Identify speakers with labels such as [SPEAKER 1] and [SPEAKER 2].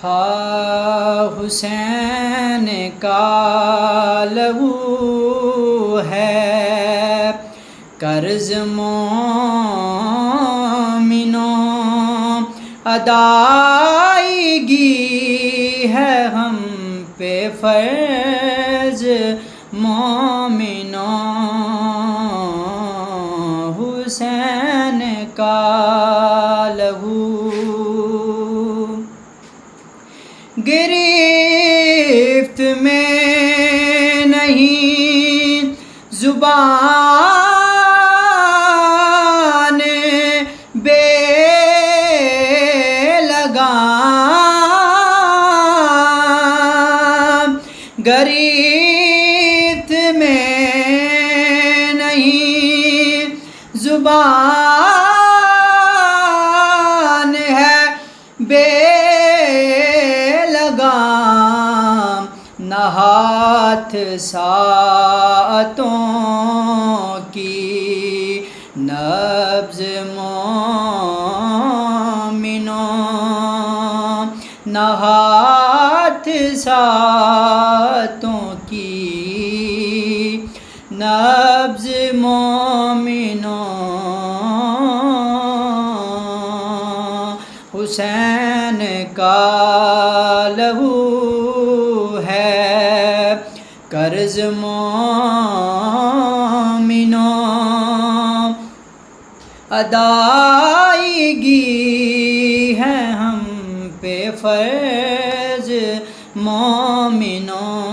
[SPEAKER 1] ہاں حسین کا لہو ہے، قرض مومنوں ادائیگی ہے ہم پہ فرض مومنوں، حسین کا لہو۔ گرفت میں نہیں زبان بے لگام، گرفت میں نہیں زبان ہے بے لگام، نہ ہاتھ ساعتوں کی نبض مومنوں، نہ ہاتھ ساعتوں کی نبض مومنوں، حسین کا لہو ہے، قرض مومنوں ادائیگی ہے ہم پہ فرض مومنوں۔